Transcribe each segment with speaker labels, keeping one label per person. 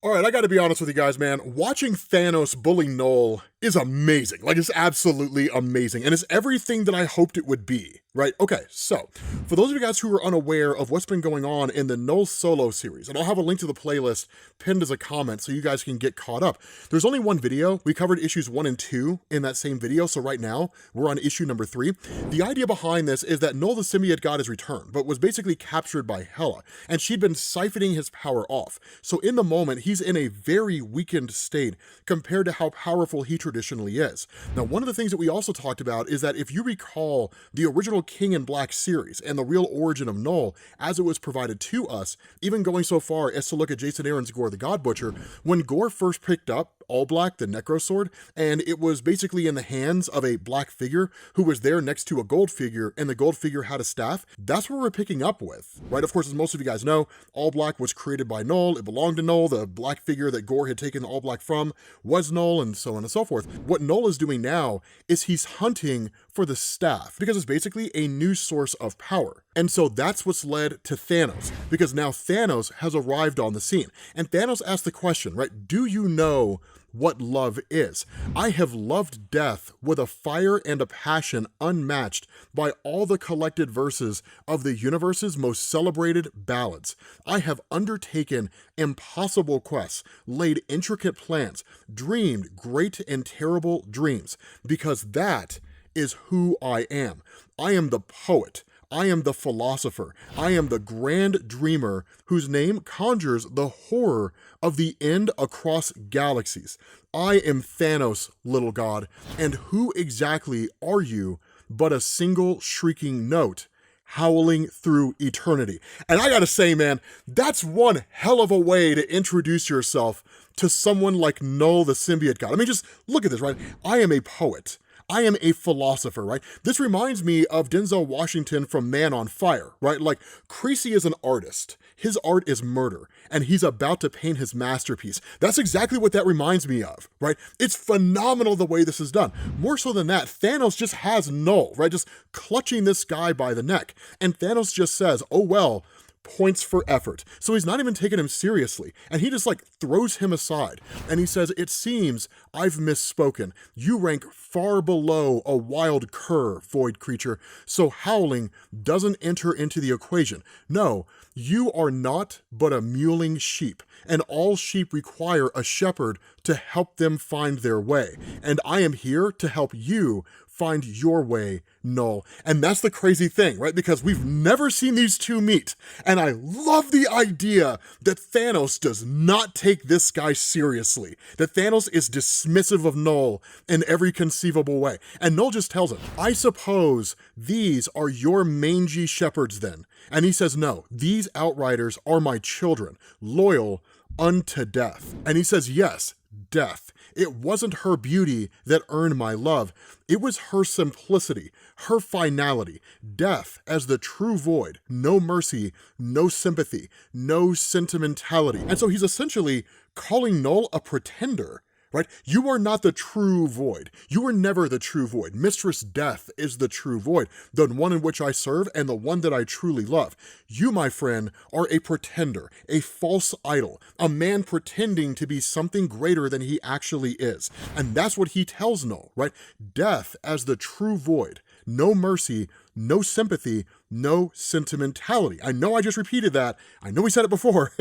Speaker 1: All right, I gotta be honest with you guys, man. Watching Thanos bully Knull is amazing. Like, it's absolutely amazing. And it's everything that I hoped it would be, right? Okay, so, for those of you guys who are unaware of what's been going on in the Knull solo series, and I'll have a link to the playlist pinned as a comment so you guys can get caught up. There's only one video. We covered issues 1 and 2 in that same video, so right now, we're on issue number 3. The idea behind this is that Knull the symbiote god has returned, but was basically captured by Hela, and she'd been siphoning his power off. So in the moment, he's in a very weakened state compared to how powerful he traditionally is. Now, one of the things that we also talked about is that if you recall the original King in Black series and the real origin of Knull as it was provided to us, even going so far as to look at Jason Aaron's Gore the God Butcher, when Gore first picked up All Black, the Necro Sword, and it was basically in the hands of a black figure who was there next to a gold figure, and the gold figure had a staff, that's what we're picking up with, right? Of course, as most of you guys know, All Black was created by Knull, it belonged to Knull, the black figure that Gore had taken All Black from was Knull, and so on and so forth. What Knull is doing now is he's hunting for the staff, because it's basically a new source of power. And so that's what's led to Thanos, because now Thanos has arrived on the scene. And Thanos asked the question, right? Do you know what love is? I have loved death with a fire and a passion unmatched by all the collected verses of the universe's most celebrated ballads. I have undertaken impossible quests, laid intricate plans, dreamed great and terrible dreams, because that is who I am. I am the poet. I am the philosopher. I am the grand dreamer whose name conjures the horror of the end across galaxies. I am Thanos, little god, and who exactly are you but a single shrieking note howling through eternity? And I gotta say, man, that's one hell of a way to introduce yourself to someone like Knull the symbiote god. I mean, just look at this, right? I am a poet. I am a philosopher, right? This reminds me of Denzel Washington from Man on Fire, right? Like, Creasy is an artist. His art is murder, and he's about to paint his masterpiece. That's exactly what that reminds me of, right? It's phenomenal the way this is done. More so than that, Thanos just has Knull, right? Just clutching this guy by the neck. And Thanos just says, oh well, points for effort. So he's not even taking him seriously, and he just like throws him aside, and he says, it seems I've misspoken. You rank far below a wild cur, void creature, so howling doesn't enter into the equation. No, you are not but a mewling sheep, and all sheep require a shepherd to help them find their way, and I am here to help you find your way, Knull. And that's the crazy thing, right? Because we've never seen these two meet. And I love the idea that Thanos does not take this guy seriously. That Thanos is dismissive of Knull in every conceivable way. And Knull just tells him, I suppose these are your mangy shepherds then. And he says, no, these outriders are my children, loyal unto death. And he says, yes, death. It wasn't her beauty that earned my love. It was her simplicity, her finality, death as the true void, no mercy, no sympathy, no sentimentality. And so he's essentially calling Knull a pretender, right? You are not the true void. You are never the true void. Mistress Death is the true void, the one in which I serve and the one that I truly love. You, my friend, are a pretender, a false idol, a man pretending to be something greater than he actually is. And that's what he tells Knull, right? Death as the true void, no mercy, no sympathy, no sentimentality. I know I just repeated that. I know we said it before.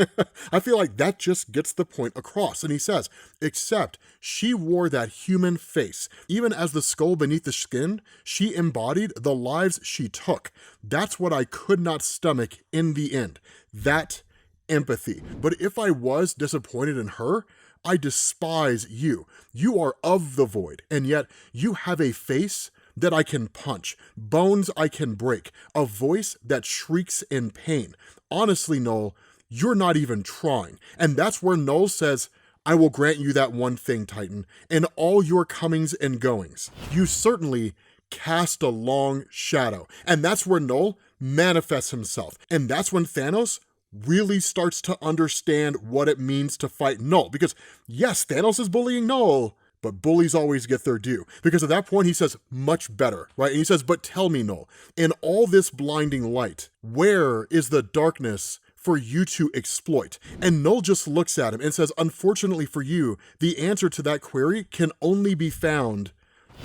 Speaker 1: I feel like that just gets the point across. And he says, except she wore that human face. Even as the skull beneath the skin, she embodied the lives she took. That's what I could not stomach in the end. That empathy. But if I was disappointed in her, I despise you. You are of the void, and yet you have a face that I can punch, bones I can break, a voice that shrieks in pain. Honestly, Knull, you're not even trying. And that's where Knull says, I will grant you that one thing, Titan. In all your comings and goings, you certainly cast a long shadow. And that's where Knull manifests himself. And that's when Thanos really starts to understand what it means to fight Knull. Because yes, Thanos is bullying Knull, but bullies always get their due. Because at that point he says, much better, right? And he says, but tell me, Knull, in all this blinding light, where is the darkness for you to exploit. And Knull just looks at him and says, unfortunately for you, the answer to that query can only be found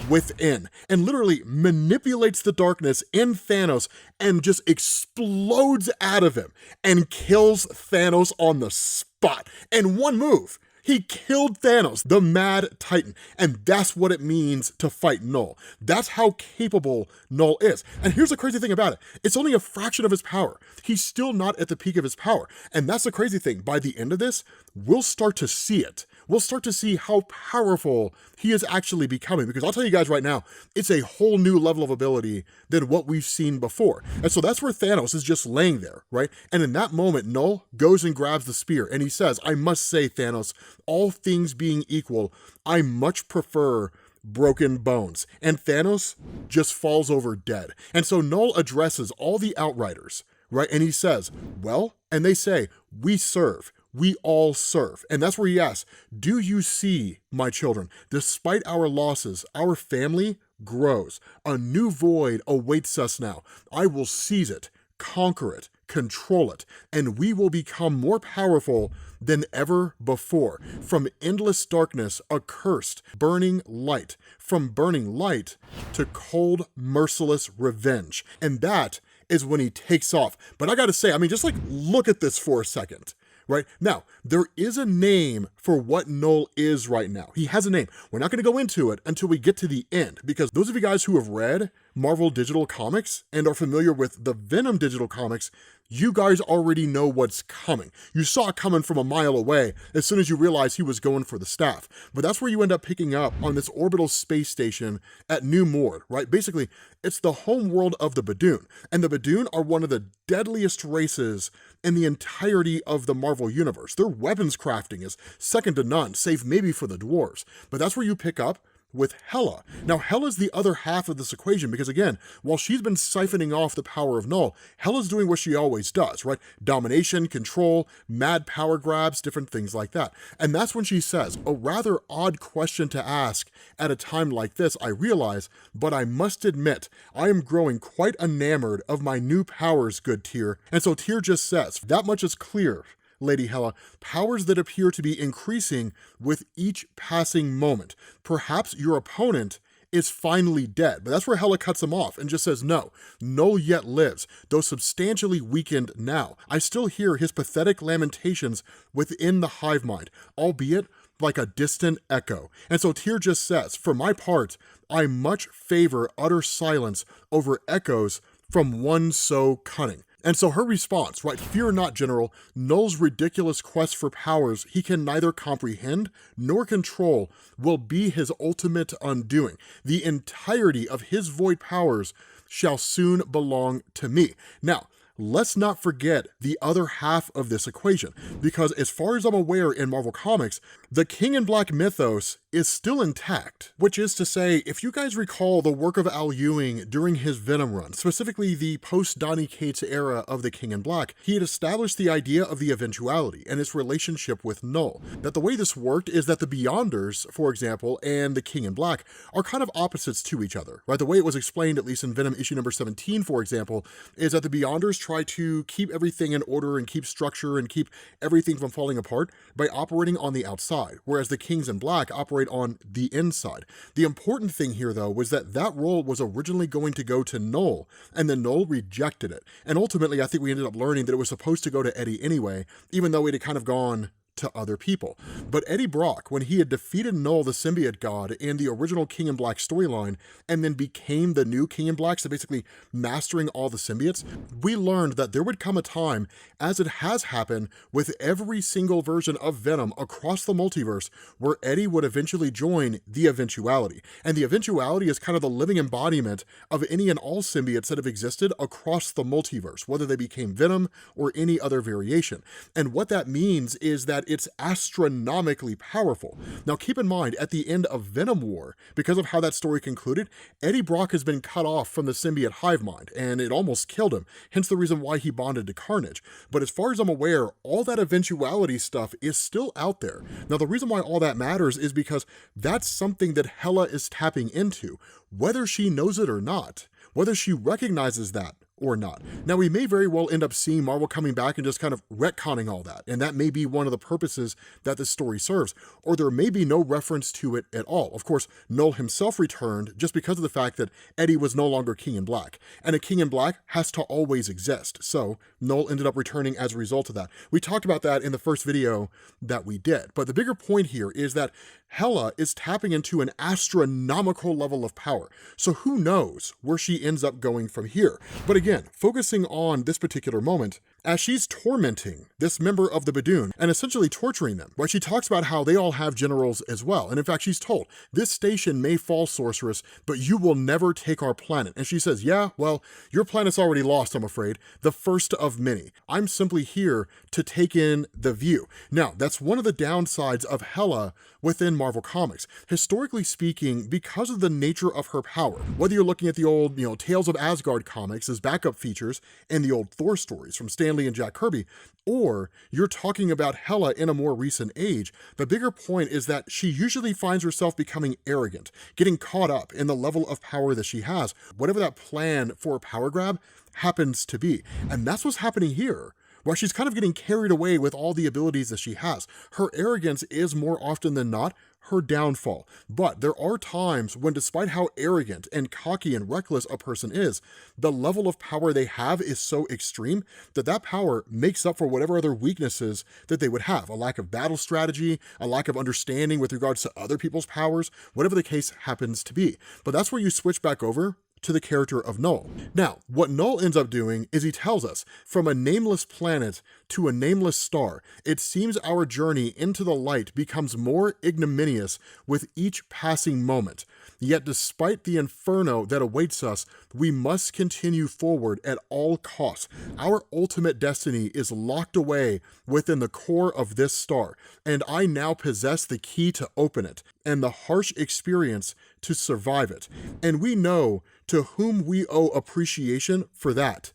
Speaker 1: within, and literally manipulates the darkness in Thanos and just explodes out of him and kills Thanos on the spot. In one move, he killed Thanos, the Mad Titan, and that's what it means to fight Knull. That's how capable Knull is. And here's the crazy thing about it. It's only a fraction of his power. He's still not at the peak of his power. And that's the crazy thing. By the end of this, we'll start to see it. We'll start to see how powerful he is actually becoming, because I'll tell you guys right now, it's a whole new level of ability than what we've seen before. And so that's where Thanos is just laying there, right? And in that moment, Knull goes and grabs the spear and he says, I must say, Thanos, all things being equal, I much prefer broken bones. And Thanos just falls over dead. And so Knull addresses all the Outriders, right? And he says, well, and they say, we serve. We all serve. And that's where he asks, do you see, my children, despite our losses, our family grows. A new void awaits us now. I will seize it, conquer it, control it, and we will become more powerful than ever before. From endless darkness, accursed, burning light. From burning light to cold, merciless revenge. And that is when he takes off. But I gotta say, I mean, just like, look at this for a second. Right? Now, there is a name for what Knull is right now. He has a name. We're not going to go into it until we get to the end, because those of you guys who have read Marvel Digital Comics and are familiar with the Venom Digital Comics, you guys already know what's coming. You saw it coming from a mile away as soon as you realized he was going for the staff. But that's where you end up picking up on this orbital space station at New Mord, right? Basically, it's the home world of the Badoon. And the Badoon are one of the deadliest races in the entirety of the Marvel Universe. Their weapons crafting is second to none, save maybe for the dwarves. But that's where you pick up with Hela. Now, Hela's the other half of this equation, because again, while she's been siphoning off the power of Knull, Hela's doing what she always does, right? Domination, control, mad power grabs, different things like that. And that's when she says, a rather odd question to ask at a time like this, I realize, but I must admit, I am growing quite enamored of my new powers, good Tyr. And so Tyr just says, that much is clear, Lady Hela, powers that appear to be increasing with each passing moment. Perhaps your opponent is finally dead. But that's where Hela cuts him off and just says, no, Knull yet lives, though substantially weakened now. I still hear his pathetic lamentations within the hive mind, albeit like a distant echo. And so Tyr just says, for my part, I much favor utter silence over echoes from one so cunning. And so her response, right, fear not, General, Knull's ridiculous quest for powers he can neither comprehend nor control will be his ultimate undoing. The entirety of his void powers shall soon belong to me. Now, let's not forget the other half of this equation, because as far as I'm aware in Marvel Comics, the King in Black mythos is still intact, which is to say, if you guys recall the work of Al Ewing during his Venom run, specifically the post-Donny Cates era of the King in Black, he had established the idea of the eventuality and its relationship with Knull. That the way this worked is that the Beyonders, for example, and the King in Black are kind of opposites to each other, right? The way it was explained, at least in Venom issue number 17, for example, is that the Beyonders try to keep everything in order and keep structure and keep everything from falling apart by operating on the outside, whereas the Kings in Black operate on the inside. The important thing here, though, was that that role was originally going to go to Knull, and then Knull rejected it. And ultimately, I think we ended up learning that it was supposed to go to Eddie anyway, even though it had kind of gone to other people. But Eddie Brock, when he had defeated Knull, the symbiote god, in the original King in Black storyline, and then became the new King in Black, so basically mastering all the symbiotes, we learned that there would come a time, as it has happened with every single version of Venom across the multiverse, where Eddie would eventually join the eventuality. And the eventuality is kind of the living embodiment of any and all symbiotes that have existed across the multiverse, whether they became Venom or any other variation. And what that means is that it's astronomically powerful. Now keep in mind, at the end of Venom War, because of how that story concluded, Eddie Brock has been cut off from the symbiote hive mind, and it almost killed him, hence the reason why he bonded to Carnage. But as far as I'm aware, all that eventuality stuff is still out there. Now the reason why all that matters is because that's something that Hela is tapping into, whether she knows it or not. Whether she recognizes that or not. Now, we may very well end up seeing Marvel coming back and just kind of retconning all that, and that may be one of the purposes that this story serves, or there may be no reference to it at all. Of course, Knull himself returned just because of the fact that Eddie was no longer King in Black, and a King in Black has to always exist, so Knull ended up returning as a result of that. We talked about that in the first video that we did, but the bigger point here is that Hela is tapping into an astronomical level of power, so who knows where she ends up going from here. But again, focusing on this particular moment, as she's tormenting this member of the Badoon and essentially torturing them, right? She talks about how they all have generals as well, and in fact she's told, this station may fall, sorceress, but you will never take our planet. And she says, yeah, well, your planet's already lost, I'm afraid, the first of many. I'm simply here to take in the view. Now, that's one of the downsides of Hela within Marvel Comics. Historically speaking, because of the nature of her power, whether you're looking at the old, Tales of Asgard comics as backup features and the old Thor stories from Stan Lee and Jack Kirby, or you're talking about Hela in a more recent age, the bigger point is that she usually finds herself becoming arrogant, getting caught up in the level of power that she has, whatever that plan for a power grab happens to be. And that's what's happening here. Well, she's kind of getting carried away with all the abilities that she has. Her arrogance is more often than not her downfall. But there are times when, despite how arrogant and cocky and reckless a person is, the level of power they have is so extreme that that power makes up for whatever other weaknesses that they would have. A lack of battle strategy, a lack of understanding with regards to other people's powers, whatever the case happens to be. But that's where you switch back over to the character of Knull. Now, what Knull ends up doing is he tells us, from a nameless planet to a nameless star, it seems our journey into the light becomes more ignominious with each passing moment. Yet despite the inferno that awaits us, we must continue forward at all costs. Our ultimate destiny is locked away within the core of this star, and I now possess the key to open it, and the harsh experience to survive it. And we know to whom we owe appreciation for that,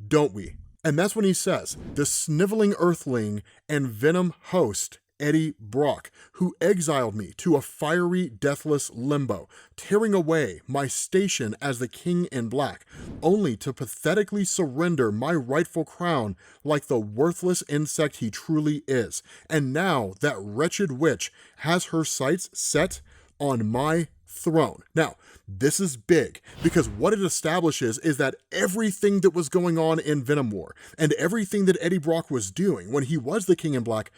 Speaker 1: don't we? And that's when he says, the sniveling earthling and venom host Eddie Brock, who exiled me to a fiery, deathless limbo, tearing away my station as the King in Black, only to pathetically surrender my rightful crown like the worthless insect he truly is. And now that wretched witch has her sights set on my throne. Now, this is big because what it establishes is that everything that was going on in Venom War and everything that Eddie Brock was doing when he was the King in Black,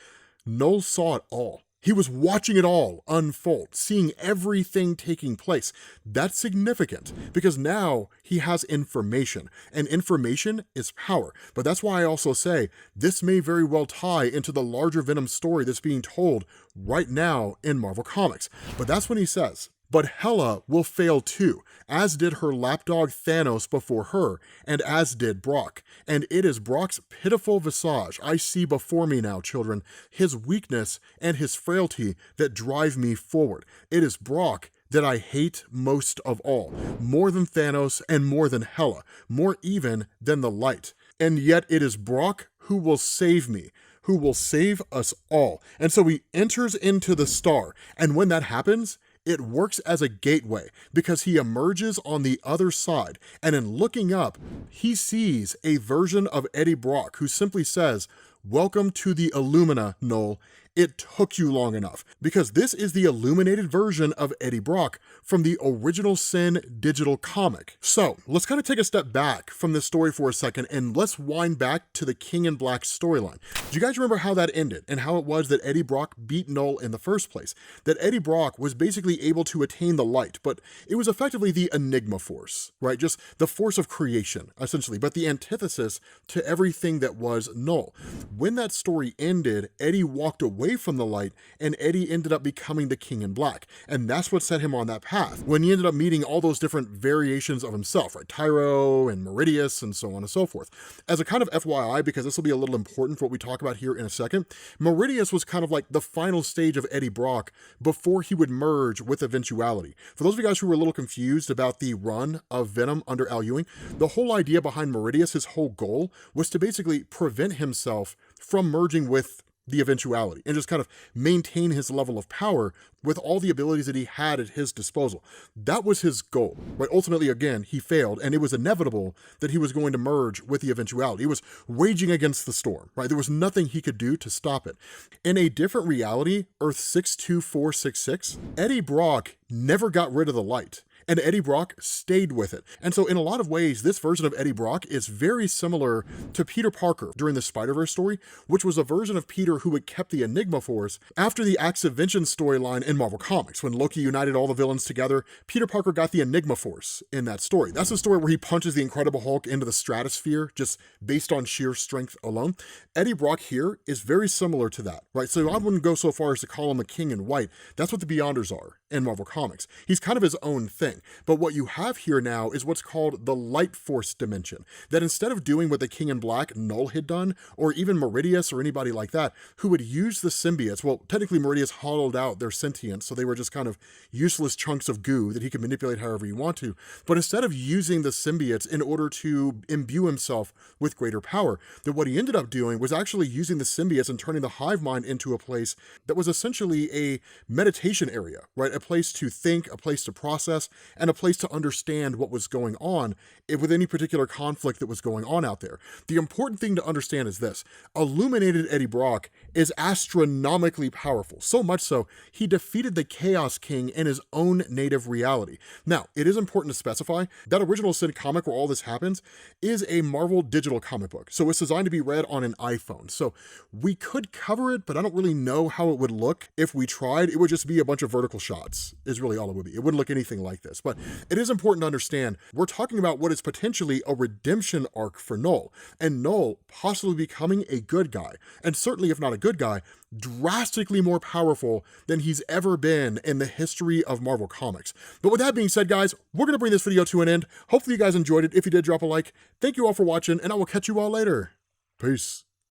Speaker 1: Knull saw it all. He was watching it all unfold, seeing everything taking place. That's significant because now he has information, and information is power. But that's why I also say this may very well tie into the larger Venom story that's being told right now in Marvel Comics. But that's when he says, but Hela will fail too, as did her lapdog Thanos before her, and as did Brock. And it is Brock's pitiful visage I see before me now, children, his weakness and his frailty that drive me forward. It is Brock that I hate most of all, more than Thanos and more than Hela, more even than the light. And yet it is Brock who will save me, who will save us all. And so he enters into the star, and when that happens, it works as a gateway because he emerges on the other side, and in looking up, he sees a version of Eddie Brock who simply says, welcome to the Illumina, Knull. It took you long enough, because this is the illuminated version of Eddie Brock from the original Sin digital comic. So let's kind of take a step back from this story for a second and let's wind back to the King in Black storyline. Do you guys remember how that ended and how it was that Eddie Brock beat Knull in the first place? That Eddie Brock was basically able to attain the light, but it was effectively the Enigma force, right? Just the force of creation, essentially, but the antithesis to everything that was Knull. When that story ended, Eddie walked away from the light, and Eddie ended up becoming the King in Black. And that's what set him on that path. When he ended up meeting all those different variations of himself, right? Tyro and Meridius and so on and so forth. As a kind of FYI, because this will be a little important for what we talk about here in a second, Meridius was kind of like the final stage of Eddie Brock before he would merge with Eventuality. For those of you guys who were a little confused about the run of Venom under Al Ewing, the whole idea behind Meridius, his whole goal, was to basically prevent himself from merging with the eventuality and just kind of maintain his level of power with all the abilities that he had at his disposal. That was his goal, right? Ultimately, again, he failed, and it was inevitable that he was going to merge with the eventuality. He was waging against the storm, right? There was nothing he could do to stop it. In a different reality, Earth 62466, Eddie Brock never got rid of the light, and Eddie Brock stayed with it. And so in a lot of ways, this version of Eddie Brock is very similar to Peter Parker during the Spider-Verse story, which was a version of Peter who had kept the Enigma Force after the Acts of Vengeance storyline in Marvel Comics. When Loki united all the villains together, Peter Parker got the Enigma Force in that story. That's the story where he punches the Incredible Hulk into the stratosphere just based on sheer strength alone. Eddie Brock here is very similar to that, right? So I wouldn't go so far as to call him a king in white. That's what the Beyonders are in Marvel Comics. He's kind of his own thing. But what you have here now is what's called the Light Force dimension. That instead of doing what the King in Black, Knull, had done, or even Meridius or anybody like that, who would use the symbiotes, well, technically Meridius hollowed out their sentience, so they were just kind of useless chunks of goo that he could manipulate however you want to. But instead of using the symbiotes in order to imbue himself with greater power, that what he ended up doing was actually using the symbiotes and turning the hive mind into a place that was essentially a meditation area, right? A place to think, a place to process, and a place to understand what was going on with any particular conflict that was going on out there. The important thing to understand is this: illuminated Eddie Brock is astronomically powerful, so much so he defeated the Chaos King in his own native reality. Now, it is important to specify that original Sin comic where all this happens is a Marvel digital comic book, so it's designed to be read on an iPhone. So we could cover it, but I don't really know how it would look if we tried. It would just be a bunch of vertical shots is really all it would be. It wouldn't look anything like this. But it is important to understand we're talking about what is potentially a redemption arc for Knull, and Knull possibly becoming a good guy, and certainly if not a good guy, drastically more powerful than he's ever been in the history of Marvel Comics. But with that being said, guys, we're going to bring this video to an end. Hopefully you guys enjoyed it. If you did, drop a like. Thank you all for watching, and I will catch you all later. Peace.